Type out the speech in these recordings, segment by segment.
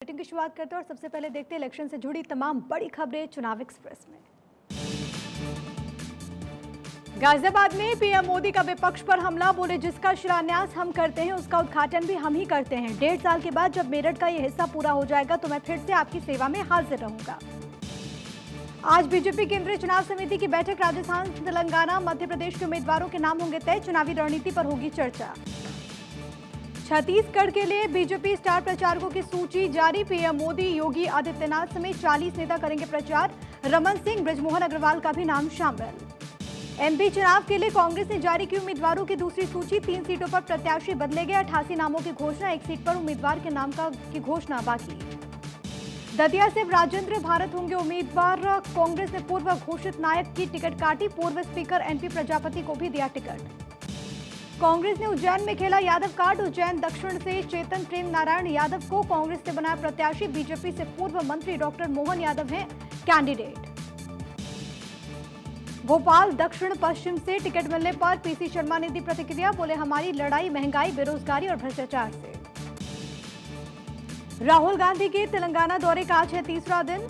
Bulletin की शुरुआत करते हैं और सबसे पहले देखते हैं इलेक्शन से जुड़ी तमाम बड़ी खबरें चुनाव एक्सप्रेस में। गाजियाबाद में पीएम मोदी का विपक्ष पर हमला, बोले जिसका शिलान्यास हम करते हैं उसका उद्घाटन भी हम ही करते हैं। 1.5 साल के बाद जब मेरठ का ये हिस्सा पूरा हो जाएगा तो मैं फिर से आपकी सेवा में हाजिर रहूंगा। आज बीजेपी केंद्रीय चुनाव समिति की बैठक, राजस्थान, तेलंगाना, मध्य प्रदेश के उम्मीदवारों के नाम होंगे तय, चुनावी रणनीति पर होगी चर्चा। छत्तीसगढ़ के लिए बीजेपी स्टार प्रचारकों की सूची जारी, पीएम मोदी, योगी आदित्यनाथ समेत 40 नेता करेंगे प्रचार। रमन सिंह, बृजमोहन अग्रवाल का भी नाम शामिल। एमपी चुनाव के लिए कांग्रेस ने जारी की उम्मीदवारों की दूसरी सूची, 3 सीटों पर प्रत्याशी बदले गए, 88 नामों की घोषणा, 1 सीट पर उम्मीदवार के नाम की घोषणा बाकी। दतिया से राजेंद्र भारत होंगे उम्मीदवार, कांग्रेस ने पूर्व घोषित नायक की टिकट काटी, पूर्व स्पीकर एनपी प्रजापति को भी दिया टिकट। कांग्रेस ने उज्जैन में खेला यादव कार्ड, उज्जैन दक्षिण से चेतन प्रेम नारायण यादव को कांग्रेस ने बनाया प्रत्याशी, बीजेपी से पूर्व मंत्री डॉक्टर मोहन यादव हैं कैंडिडेट। भोपाल दक्षिण पश्चिम से टिकट मिलने पर पीसी शर्मा ने दी प्रतिक्रिया, बोले हमारी लड़ाई महंगाई, बेरोजगारी और भ्रष्टाचार से। राहुल गांधी के तेलंगाना दौरे का आज है तीसरा दिन,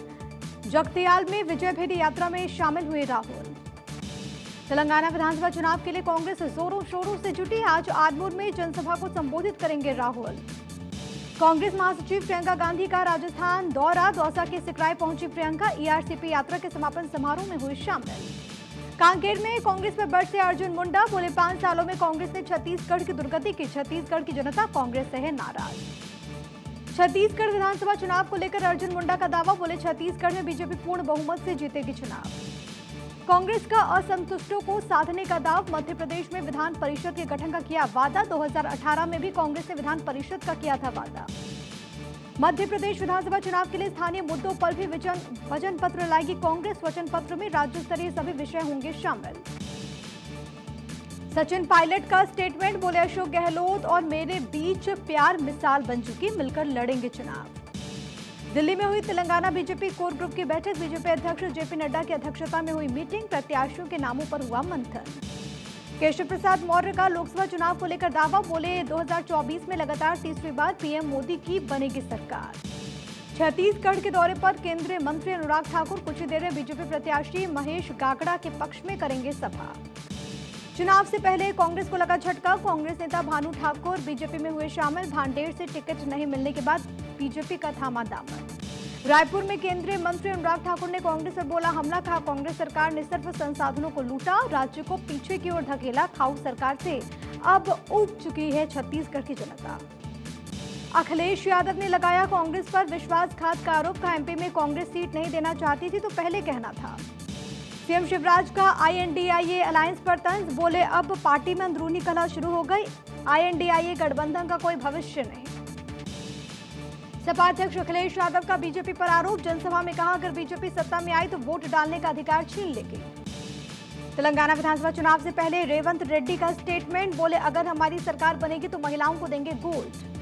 जगतियाल में विजय भेरी यात्रा में शामिल हुए राहुल। तेलंगाना विधानसभा चुनाव के लिए कांग्रेस जोरों शोरों से जुटी, आज आदमूर में जनसभा को संबोधित करेंगे राहुल। कांग्रेस महासचिव प्रियंका गांधी का राजस्थान दौरा, दौसा के सिकराय पहुंची प्रियंका, ईआरसीपी यात्रा के समापन समारोह में हुई शामिल। कांकेर में कांग्रेस पर बरसे अर्जुन मुंडा, बोले 5 सालों में कांग्रेस ने छत्तीसगढ़ की दुर्गति की, छत्तीसगढ़ की जनता कांग्रेस से है नाराज। छत्तीसगढ़ विधानसभा चुनाव को लेकर अर्जुन मुंडा का दावा, बोले छत्तीसगढ़ में बीजेपी पूर्ण बहुमत से जीतेगी चुनाव। कांग्रेस का असंतुष्टों को साधने का दाव, मध्य प्रदेश में विधान परिषद के गठन का किया वादा, 2018 में भी कांग्रेस ने विधान परिषद का किया था वादा। मध्य प्रदेश विधानसभा चुनाव के लिए स्थानीय मुद्दों पर भी वचन पत्र लाएगी कांग्रेस, वचन पत्र में राज्य स्तरीय सभी विषय होंगे शामिल। सचिन पायलट का स्टेटमेंट, बोले अशोक गहलोत और मेरे बीच प्यार मिसाल बन चुकी, मिलकर लड़ेंगे चुनाव। दिल्ली में हुई तेलंगाना बीजेपी कोर ग्रुप की बैठक, बीजेपी अध्यक्ष जेपी नड्डा की अध्यक्षता में हुई मीटिंग, प्रत्याशियों के नामों पर हुआ मंथन। केशव प्रसाद मौर्य का लोकसभा चुनाव को लेकर दावा, बोले 2024 में लगातार तीसरी बार पीएम मोदी की बनेगी सरकार। छत्तीसगढ़ के दौरे पर केंद्रीय मंत्री अनुराग ठाकुर कुछ ही देर में बीजेपी प्रत्याशी महेश गागड़ा के पक्ष में करेंगे सभा। चुनाव से पहले कांग्रेस को लगा झटका, कांग्रेस नेता भानु ठाकुर बीजेपी में हुए शामिल, भांडेर से टिकट नहीं मिलने के बाद बीजेपी का थामा दामन। रायपुर में केंद्रीय मंत्री अनुराग ठाकुर ने कांग्रेस पर बोला हमला, कहा कांग्रेस सरकार ने सिर्फ संसाधनों को लूटा, राज्य को पीछे की ओर धकेला, खाऊ सरकार से अब ऊब चुकी है छत्तीसगढ़ की जनता। अखिलेश यादव ने लगाया कांग्रेस पर विश्वासघात का आरोप, कहा एमपी में कांग्रेस सीट नहीं देना चाहती थी तो पहले कहना था। सीएम शिवराज का आईएनडीआईए अलायंस पर तंज, बोले अब पार्टी में अंदरूनी कलह शुरू हो गई, आईएनडीआईए गठबंधन का कोई भविष्य नहीं। सपा अध्यक्ष अखिलेश यादव का बीजेपी पर आरोप, जनसभा में कहा अगर बीजेपी सत्ता में आई तो वोट डालने का अधिकार छीन लेगी। तेलंगाना विधानसभा चुनाव से पहले रेवंत रेड्डी का स्टेटमेंट, बोले अगर हमारी सरकार बनेगी तो महिलाओं को देंगे गोल्ड।